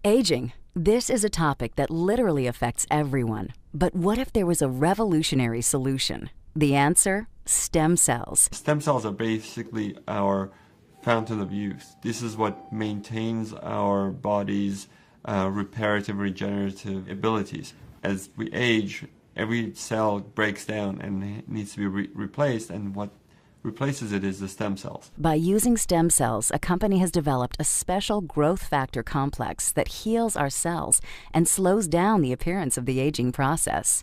Aging. This is a topic that literally affects everyone. But what if there was a revolutionary solution? The answer? Stem cells. Stem cells are basically our fountain of youth. This is what maintains our body's reparative, regenerative abilities. As we age, every cell breaks down and needs to be replaced, and what replaces it is the stem cells. By using stem cells, a company has developed a special growth factor complex that heals our cells and slows down the appearance of the aging process.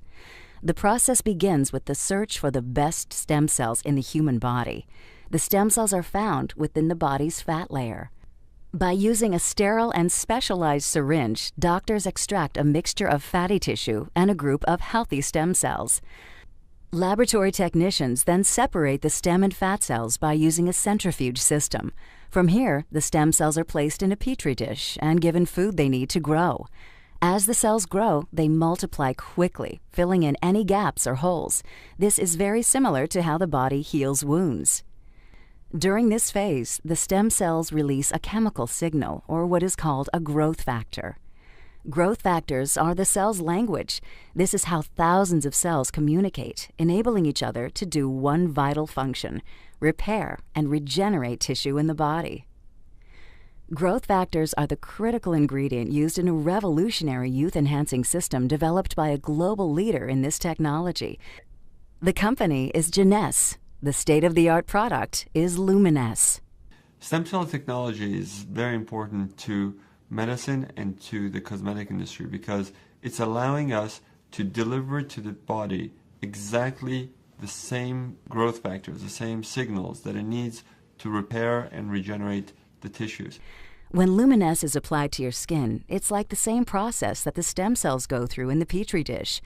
The process begins with the search for the best stem cells in the human body. The stem cells are found within the body's fat layer. By using a sterile and specialized syringe, doctors extract a mixture of fatty tissue and a group of healthy stem cells. Laboratory technicians then separate the stem and fat cells by using a centrifuge system. From here, the stem cells are placed in a petri dish and given food they need to grow. As the cells grow, they multiply quickly, filling in any gaps or holes. This is very similar to how the body heals wounds. During this phase, the stem cells release a chemical signal, or what is called a growth factor. Growth factors are the cell's language. This is how thousands of cells communicate, enabling each other to do one vital function: repair and regenerate tissue in the body. Growth factors are the critical ingredient used in a revolutionary youth-enhancing system developed by a global leader in this technology. The company is LUMINESCE. The state-of-the-art product is LUMINESCE. Stem cell technology is very important to medicine and to the cosmetic industry because it's allowing us to deliver to the body exactly the same growth factors, the same signals that it needs to repair and regenerate the tissues. When LUMINESCE is applied to your skin, it's like the same process that the stem cells go through in the petri dish.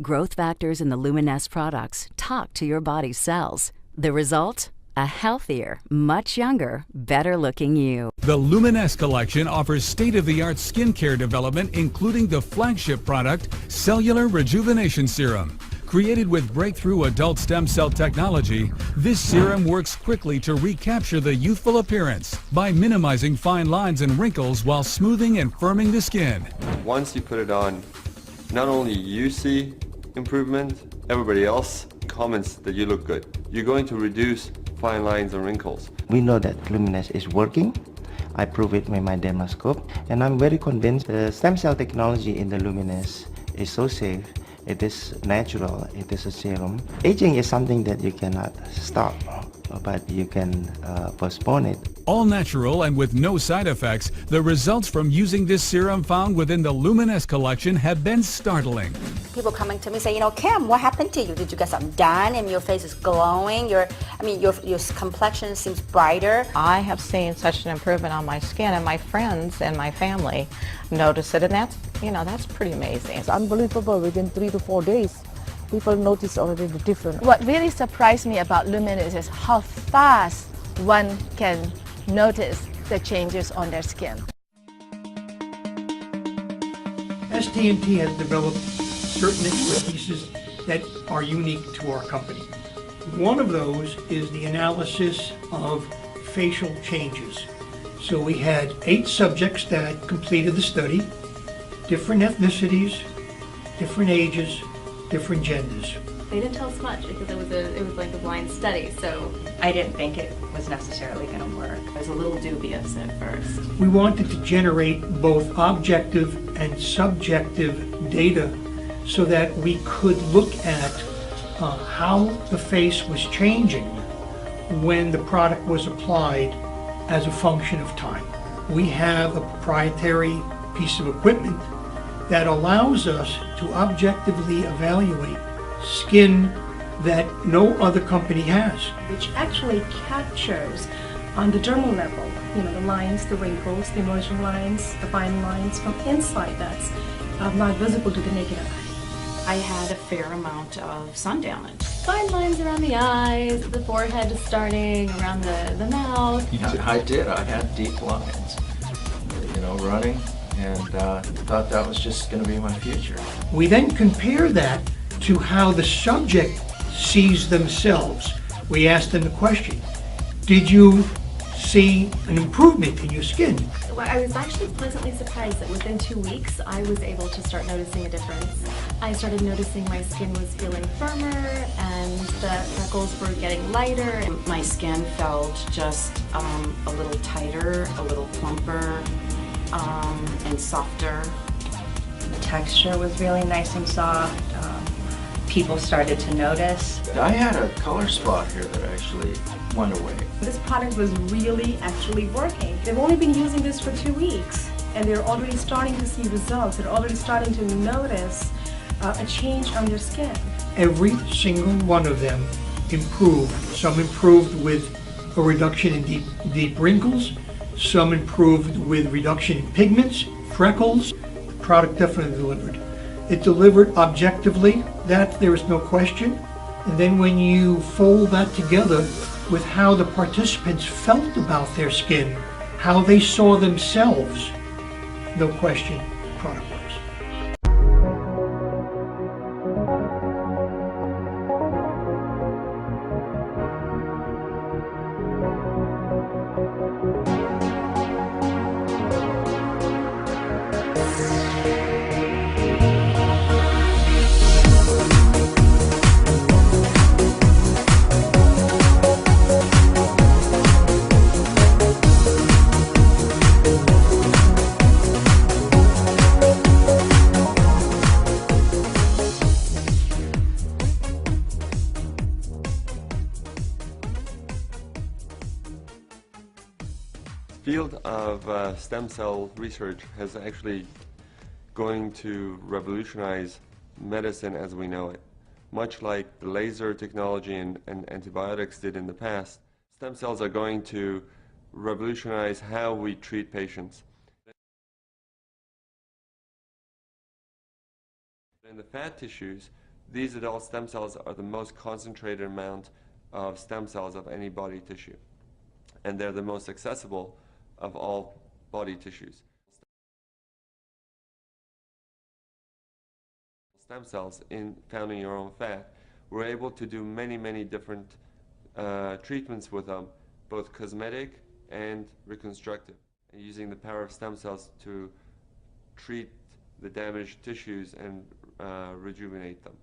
Growth factors in the LUMINESCE products talk to your body's cells. The result? A healthier, much younger, better-looking you. The LUMINESCE collection offers state-of-the-art skincare development, including the flagship product, Cellular Rejuvenation Serum. Created with breakthrough adult stem cell technology, this serum works quickly to recapture the youthful appearance by minimizing fine lines and wrinkles while smoothing and firming the skin. Once you put it on, not only you see improvement, everybody else comments that you look good. You're going to reduce fine lines and wrinkles. We know that LUMINESCE is working. I prove it with my dermoscope, and I'm very convinced the stem cell technology in the LUMINESCE is so safe. It is natural. It is a serum. Aging is something that you cannot stop, but you can postpone it. All natural and with no side effects, the results from using this serum found within the LUMINESCE collection have been startling. People coming to me say, Kim, what happened to you? Did you get something done and your face is glowing? Your complexion seems brighter. I have seen such an improvement on my skin, and my friends and my family notice it, and that's pretty amazing. It's unbelievable. Within 3 to 4 days, people notice already the difference. What really surprised me about LUMINESCE is how fast one can notice the changes on their skin. ST&T has developed certain expertises that are unique to our company. One of those is the analysis of facial changes. So we had 8 subjects that completed the study, different ethnicities, different ages, different genders. They didn't tell us much because it was like a blind study, so I didn't think it was necessarily going to work. I was a little dubious at first. We wanted to generate both objective and subjective data so that we could look at how the face was changing when the product was applied as a function of time. We have a proprietary piece of equipment that allows us to objectively evaluate skin that no other company has. Which actually captures on the dermal level, the lines, the wrinkles, the emerging lines, the fine lines from inside that's not visible to the naked eye. I had a fair amount of sun damage. Fine lines around the eyes, the forehead starting, around the mouth. I did. I had deep lines, running, and thought that was just going to be my future. We then compare that to how the subject sees themselves. We asked them the question, did you see an improvement in your skin. Well, I was actually pleasantly surprised that within 2 weeks I was able to start noticing a difference. I started noticing my skin was feeling firmer and the freckles were getting lighter. My skin felt just a little tighter, a little plumper, and softer. The texture was really nice and soft. People started to notice. I had a color spot here that actually went away. This product was really actually working. They've only been using this for 2 weeks and they're already starting to see results. They're already starting to notice a change on their skin. Every single one of them improved. Some improved with a reduction in deep wrinkles. Some improved with reduction in pigments, freckles. The product definitely delivered. It delivered objectively, that there is no question. And then when you fold that together with how the participants felt about their skin, how they saw themselves, no question, the product works. The field of stem cell research has actually going to revolutionize medicine as we know it. Much like the laser technology and antibiotics did in the past, stem cells are going to revolutionize how we treat patients. In the fat tissues, these adult stem cells are the most concentrated amount of stem cells of any body tissue, and they're the most accessible of all body tissues. Stem cells found in your own fat, we're able to do many different treatments with them, both cosmetic and reconstructive, and using the power of stem cells to treat the damaged tissues and rejuvenate them.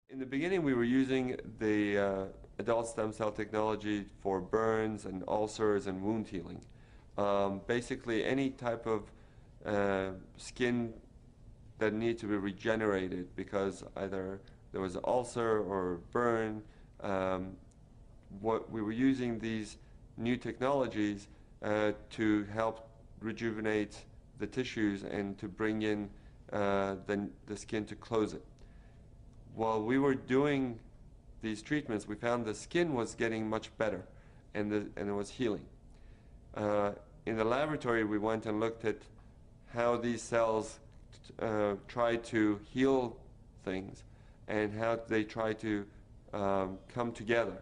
In the beginning, we were using the adult stem cell technology for burns and ulcers and wound healing. Basically, any type of skin that needed to be regenerated because either there was an ulcer or burn. What we were using these new technologies to help rejuvenate the tissues and to bring in the skin to close it. While we were doing these treatments, we found the skin was getting much better and it was healing. In the laboratory, we went and looked at how these cells try to heal things and how they try to come together.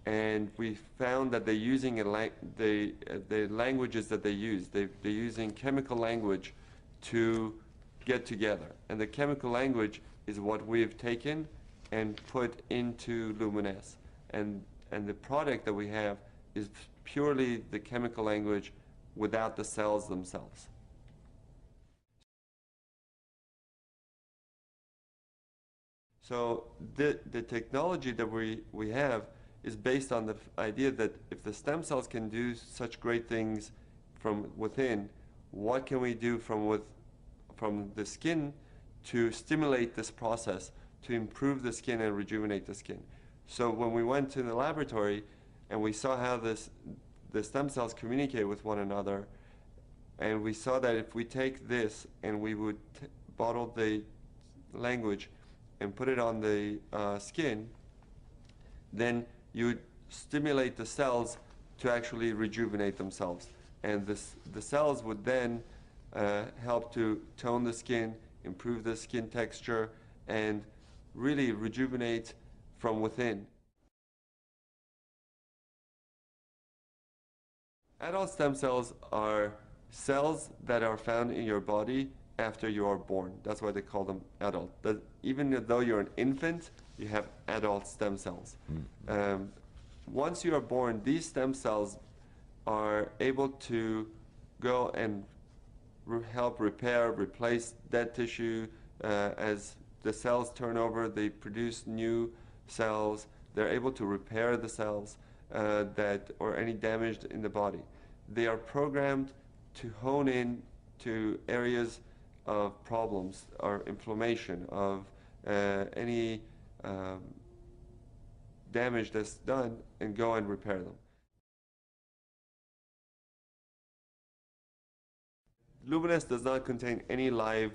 And we found that they're using the languages that they use. They're using chemical language to get together. And the chemical language is what we've taken and put into LUMINESCE. And the product that we have is purely the chemical language without the cells themselves. So the technology that we have is based on the idea that if the stem cells can do such great things from within, what can we do from the skin to stimulate this process, to improve the skin and rejuvenate the skin. So when we went to the laboratory and we saw how the stem cells communicate with one another, and we saw that if we take this and we would bottle the language and put it on the skin, then you would stimulate the cells to actually rejuvenate themselves. And the cells would then help to tone the skin, improve the skin texture, and really rejuvenate from within. Adult stem cells are cells that are found in your body after you are born. That's why they call them adult. Even though you're an infant, you have adult stem cells. Once you are born, these stem cells are able to go and help repair, replace dead tissue. As the cells turn over, they produce new cells. They're able to repair the cells or any damage in the body. They are programmed to hone in to areas of problems or inflammation, of any damage that's done, and go and repair them. LUMINESCE does not contain any live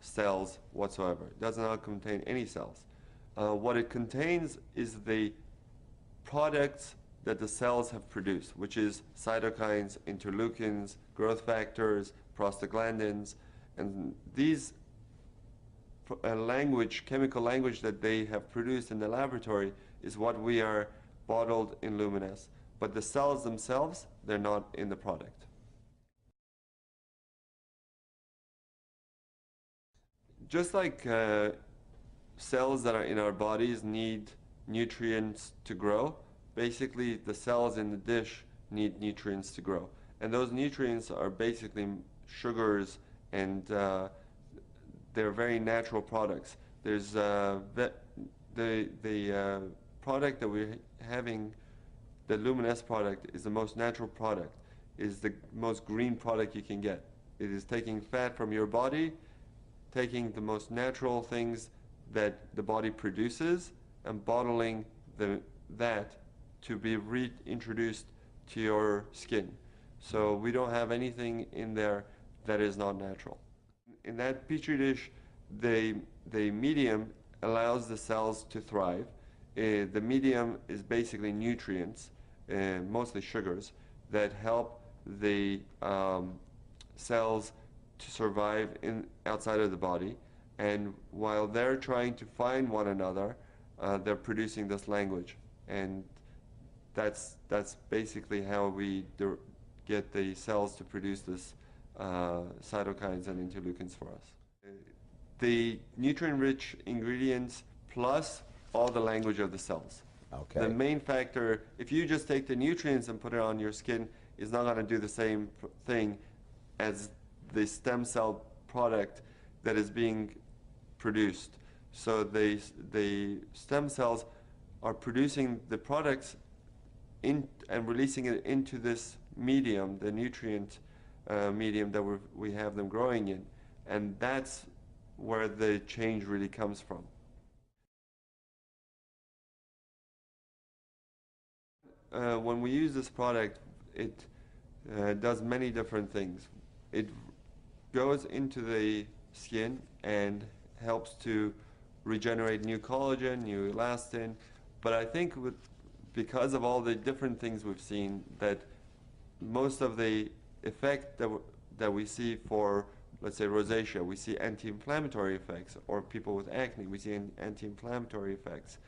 cells whatsoever. It does not contain any cells. What it contains is the products that the cells have produced, which is cytokines, interleukins, growth factors, prostaglandins, and these chemical language that they have produced in the laboratory is what we are bottled in LUMINESCE. But the cells themselves, they're not in the product. Just like cells that are in our bodies need nutrients to grow, basically the cells in the dish need nutrients to grow. And those nutrients are basically sugars, and they're very natural products. There's the product that we're having, the LUMINESCE product, is the most natural product, is the most green product you can get. It is taking fat from your body, taking the most natural things that the body produces, and bottling that to be reintroduced to your skin. So we don't have anything in there that is not natural. In that petri dish, the medium allows the cells to thrive. The medium is basically nutrients, mostly sugars, that help the cells to survive outside of the body. And while they're trying to find one another, they're producing this language. And that's basically how we get the cells to produce this cytokines and interleukins for us. The nutrient-rich ingredients plus all the language of the cells. Okay. The main factor, if you just take the nutrients and put it on your skin, is not going to do the same thing as the stem cell product that is being produced. So the stem cells are producing the products and releasing it into this medium, the nutrient medium that we have them growing in, and that's where the change really comes from. When we use this product, it does many different things. It goes into the skin and helps to regenerate new collagen, new elastin, but I think because of all the different things we've seen, that most of the effect that we see for, let's say, rosacea, we see anti-inflammatory effects, or people with acne, we see anti-inflammatory effects,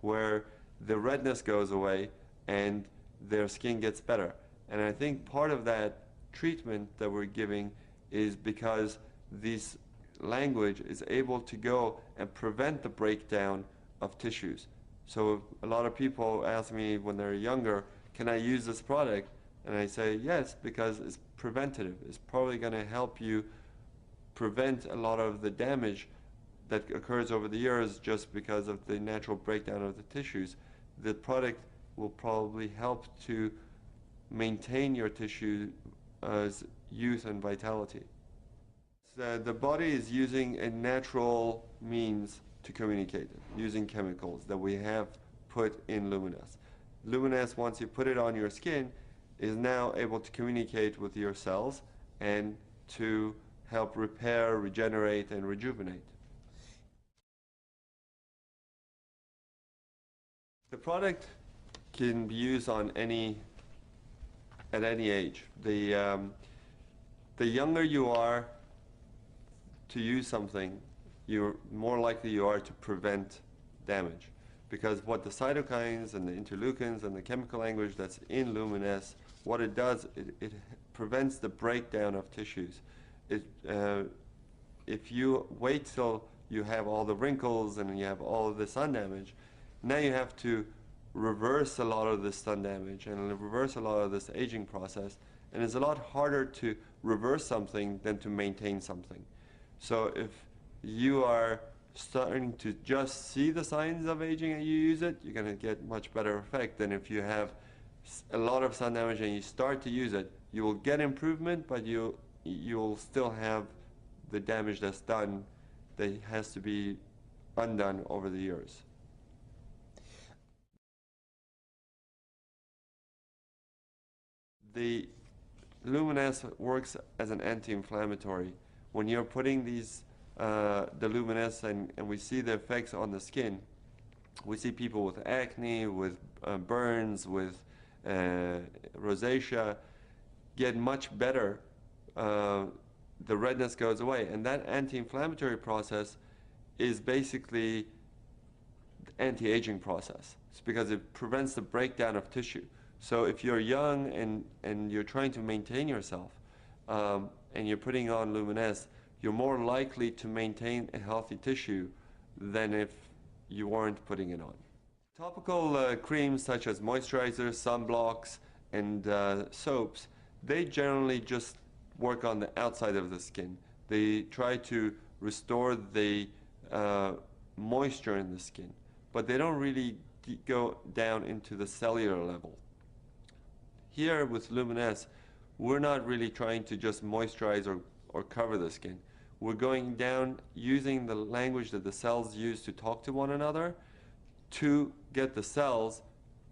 where the redness goes away and their skin gets better. And I think part of that treatment that we're giving is because this language is able to go and prevent the breakdown of tissues. So a lot of people ask me when they're younger, can I use this product? And I say yes, because it's preventative. It's probably going to help you prevent a lot of the damage that occurs over the years just because of the natural breakdown of the tissues. The product will probably help to maintain your tissue's youth and vitality. The body is using a natural means to communicate, using chemicals that we have put in LUMINESCE. LUMINESCE, once you put it on your skin, is now able to communicate with your cells and to help repair, regenerate, and rejuvenate. The product can be used at any age. The younger you are to use something, you're more likely you are to prevent damage. Because what the cytokines and the interleukins and the chemical language that's in LUMINESCE, what it does, it prevents the breakdown of tissues. If you wait till you have all the wrinkles and you have all the sun damage, Now you have to reverse a lot of the sun damage and reverse a lot of this aging process, and it's a lot harder to reverse something than to maintain something. So if you are starting to just see the signs of aging and you use it, you're going to get much better effect than if you have a lot of sun damage and you start to use it. You will get improvement, but you'll still have the damage that's done that has to be undone over the years. The LUMINESCE works as an anti-inflammatory. When you're putting these the LUMINESCE and we see the effects on the skin, we see people with acne, with burns, with rosacea get much better. The redness goes away, and that anti-inflammatory process is basically the anti-aging process. It's because it prevents the breakdown of tissue. So if you're young and you're trying to maintain yourself and you're putting on LUMINESCE, you're more likely to maintain a healthy tissue than if you weren't putting it on. Topical creams such as moisturizers, sunblocks, and soaps, they generally just work on the outside of the skin. They try to restore the moisture in the skin, but they don't really go down into the cellular level. Here with LUMINESCE, we're not really trying to just moisturize or cover the skin. We're going down using the language that the cells use to talk to one another to get the cells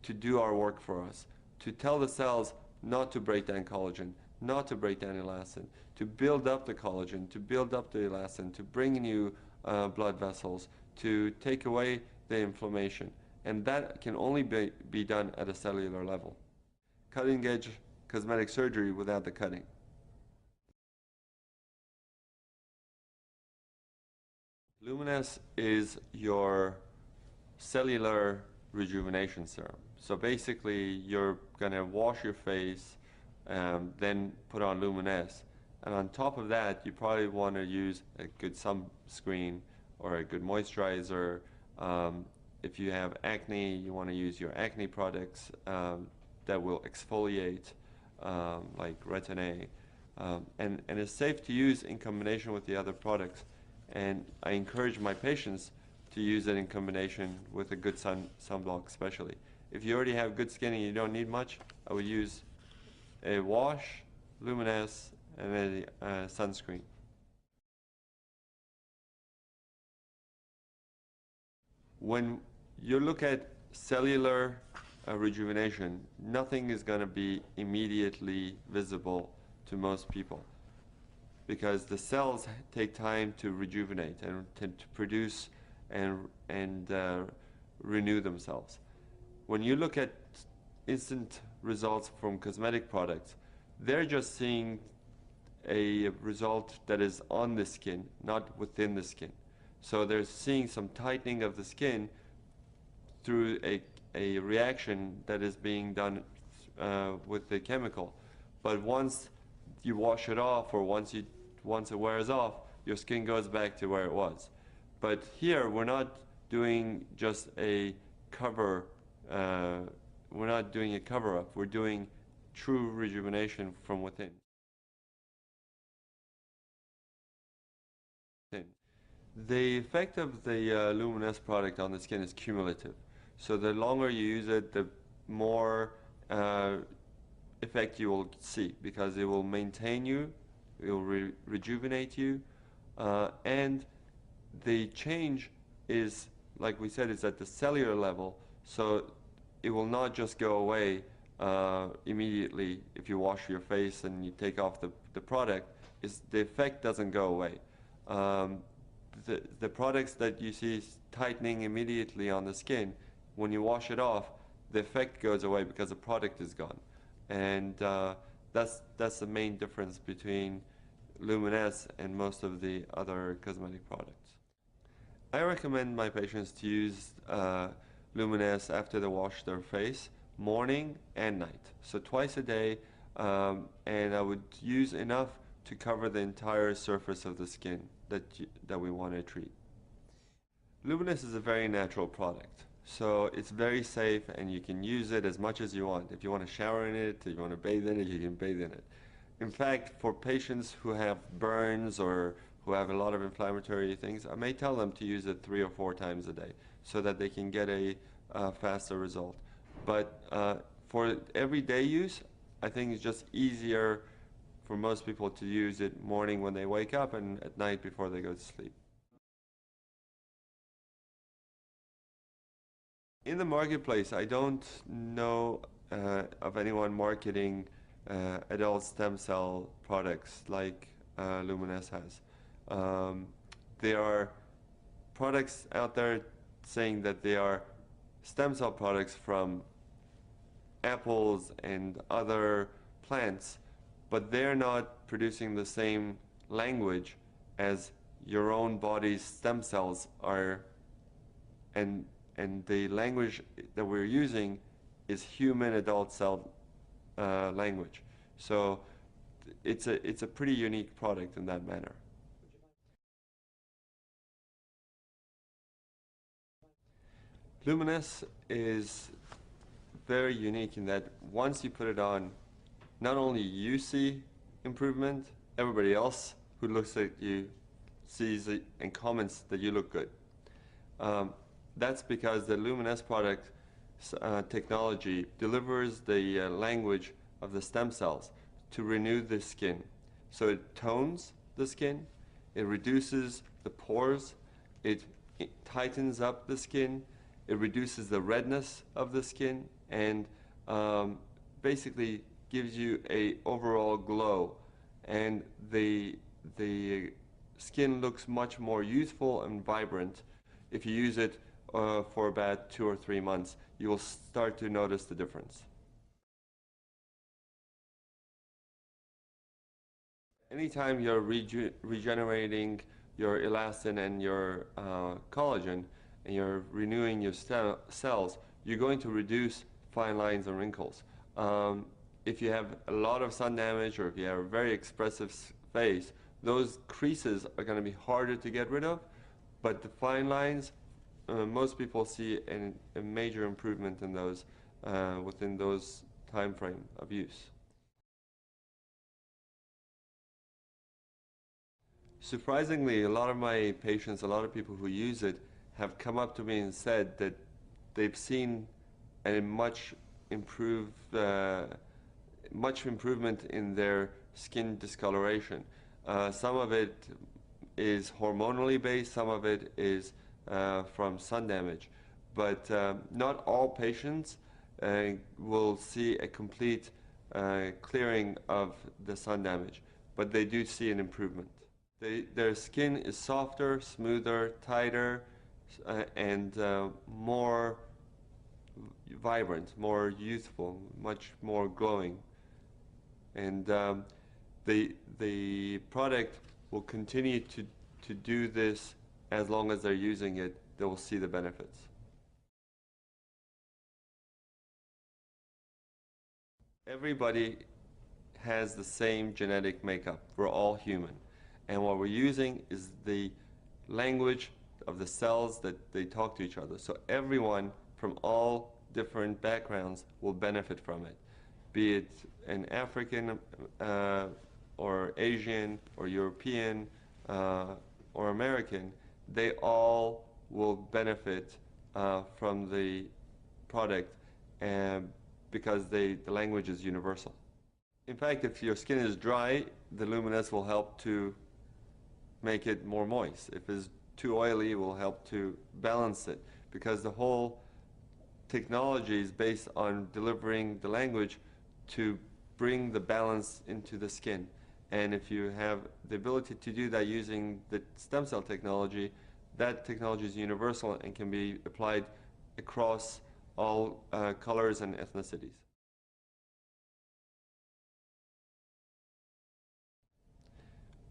to do our work for us, to tell the cells not to break down collagen, not to break down elastin, to build up the collagen, to build up the elastin, to bring new blood vessels, to take away the inflammation. And that can only be done at a cellular level. Cutting-edge cosmetic surgery without the cutting. LUMINESCE is your cellular rejuvenation serum. So basically you're going to wash your face, then put on LUMINESCE, and on top of that you probably want to use a good sunscreen or a good moisturizer. If you have acne, you want to use your acne products that will exfoliate, like Retin-A, and it's safe to use in combination with the other products. And I encourage my patients to use it in combination with a good sunblock especially. If you already have good skin and you don't need much, I would use a wash, LUMINESCE, and a sunscreen. When you look at cellular rejuvenation, nothing is going to be immediately visible to most people, because the cells take time to rejuvenate and to produce and renew themselves. When you look at instant results from cosmetic products, they're just seeing a result that is on the skin, not within the skin. So they're seeing some tightening of the skin through a reaction that is being done with the chemical. But once you wash it off, or once it wears off, your skin goes back to where it was. But here we're not doing just a cover, we're not doing a cover-up, we're doing true rejuvenation from within. The effect of the LUMINESCE product on the skin is cumulative. So the longer you use it, the more effect you will see, because it will maintain you, it will rejuvenate you, and the change is, like we said, is at the cellular level, so it will not just go away immediately if you wash your face and you take off the product. The effect doesn't go away. The products that you see tightening immediately on the skin, when you wash it off, the effect goes away because the product is gone. And that's the main difference between LUMINESCE and most of the other cosmetic products. I recommend my patients to use LUMINESCE after they wash their face, morning and night. So twice a day, and I would use enough to cover the entire surface of the skin that we want to treat. LUMINESCE is a very natural product. So it's very safe, and you can use it as much as you want. If you want to shower in it, if you want to bathe in it, you can bathe in it. In fact, for patients who have burns or who have a lot of inflammatory things, I may tell them to use it 3 or 4 times a day so that they can get a faster result. But for everyday use, I think it's just easier for most people to use it morning when they wake up and at night before they go to sleep. In the marketplace, I don't know of anyone marketing adult stem cell products like LUMINESCE has. There are products out there saying that they are stem cell products from apples and other plants, but they're not producing the same language as your own body's stem cells are, and the language that we're using is human adult cell language. So it's a pretty unique product in that manner. LUMINESCE is very unique in that once you put it on, not only you see improvement, everybody else who looks at you sees it and comments that you look good. That's because the LUMINESCE product technology delivers the language of the stem cells to renew the skin. So it tones the skin, it reduces the pores, it tightens up the skin, it reduces the redness of the skin, and basically gives you a overall glow, and the skin looks much more youthful and vibrant. If you use it for about 2 or 3 months, you will start to notice the difference. Anytime you're regenerating your elastin and your collagen, and you're renewing your cells, you're going to reduce fine lines and wrinkles. If you have a lot of sun damage, or if you have a very expressive face, those creases are going to be harder to get rid of, but the fine lines, most people see a major improvement in those within those time frame of use. Surprisingly, a lot of my patients, a lot of people who use it, have come up to me and said that they've seen a much improvement in their skin discoloration. Some of it is hormonally based, some of it is from sun damage, but not all patients will see a complete clearing of the sun damage, but they do see an improvement. Their skin is softer, smoother, tighter, and more vibrant, more youthful, much more glowing. And the product will continue to do this as long as they're using it. They will see the benefits. Everybody has the same genetic makeup. We're all human. And what we're using is the language of the cells that they talk to each other. So everyone from all different backgrounds will benefit from it, be it an African or Asian or European or American. They all will benefit from the product, because the language is universal. In fact, if your skin is dry, the LUMINESCE will help to make it more moist. If it's too oily, it will help to balance it, because the whole technology is based on delivering the language to bring the balance into the skin. And if you have the ability to do that using the stem cell technology, that technology is universal and can be applied across all colors and ethnicities.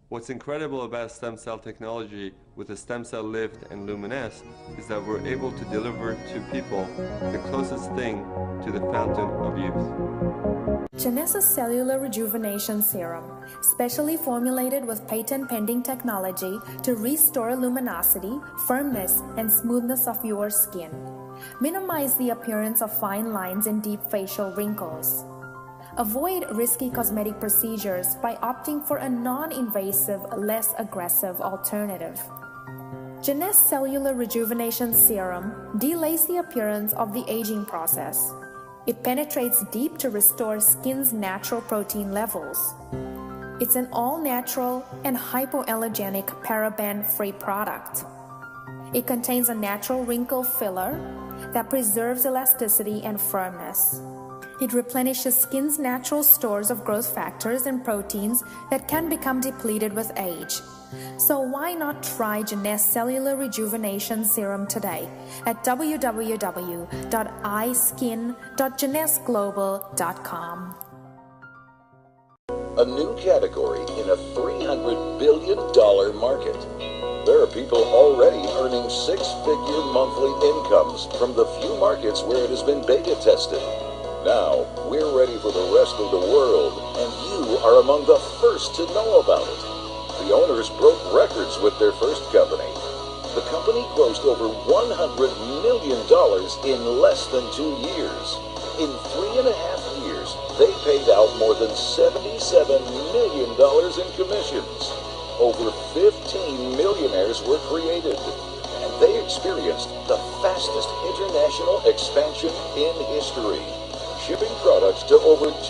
What's incredible about stem cell technology with the stem cell lift and LUMINESCE is that we're able to deliver to people the closest thing to the fountain of youth. Genesis Cellular Rejuvenation Serum, specially formulated with patent-pending technology to restore luminosity, firmness, and smoothness of your skin. Minimize the appearance of fine lines and deep facial wrinkles. Avoid risky cosmetic procedures by opting for a non-invasive, less aggressive alternative. Jeunesse Cellular Rejuvenation Serum delays the appearance of the aging process. It penetrates deep to restore skin's natural protein levels. It's an all-natural and hypoallergenic paraben-free product. It contains a natural wrinkle filler that preserves elasticity and firmness. It replenishes skin's natural stores of growth factors and proteins that can become depleted with age. So why not try Jeunesse Cellular Rejuvenation Serum today at www.eyeskin.jeunesseglobal.com. A new category in a $300 billion market. There are people already earning six-figure monthly incomes from the few markets where it has been beta tested. Now, we're ready for the rest of the world, and you are among the first to know about it. The owners broke records with their first company. The company grossed over $100 million in less than 2 years. In 3.5 years, they paid out more than $77 million in commissions. Over 15 millionaires were created, and they experienced the fastest international expansion in history, shipping products to over 200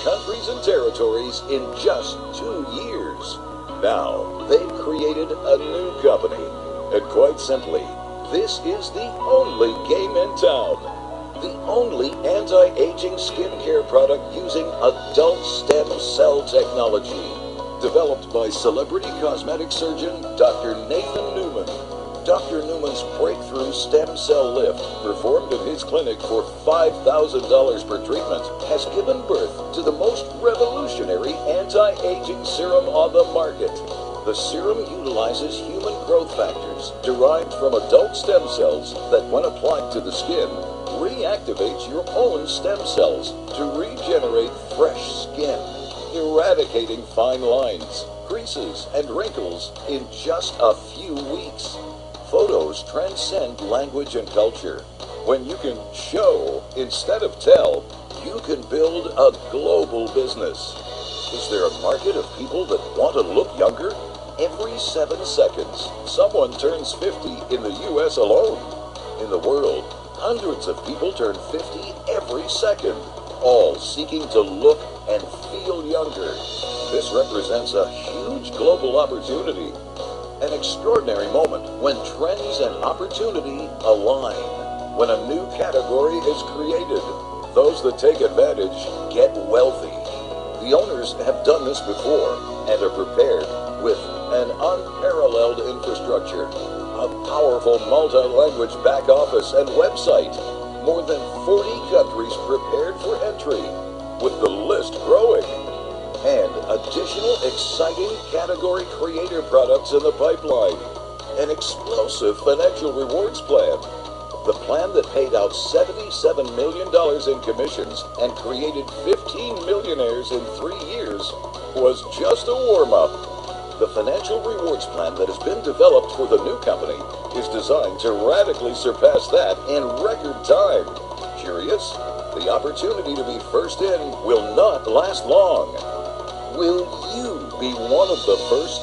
countries and territories in just 2 years. Now, they've created a new company, and quite simply, this is the only game in town. The only anti-aging skincare product using adult stem cell technology, developed by celebrity cosmetic surgeon Dr. Nathan Newman. Dr. Newman's breakthrough stem cell lift, performed in his clinic for $5,000 per treatment, has given birth to the most revolutionary anti-aging serum on the market. The serum utilizes human growth factors derived from adult stem cells that, when applied to the skin, reactivates your own stem cells to regenerate fresh skin, eradicating fine lines, creases, and wrinkles in just a few weeks. Photos transcend language and culture. When you can show instead of tell, you can build a global business. Is there a market of people that want to look younger? Every 7 seconds, someone turns 50 in the U.S. alone. In the world, hundreds of people turn 50 every second, all seeking to look and feel younger. This represents a huge global opportunity. An extraordinary moment when trends and opportunity align. When a new category is created, those that take advantage get wealthy. The owners have done this before and are prepared with an unparalleled infrastructure, a powerful multi-language back office and website, more than 40 countries prepared for entry, with the list growing, and additional exciting category creator products in the pipeline. An explosive financial rewards plan. The plan that paid out $77 million in commissions and created 15 millionaires in 3 years was just a warm-up. The financial rewards plan that has been developed for the new company is designed to radically surpass that in record time. Curious? The opportunity to be first in will not last long. Will you be one of the first?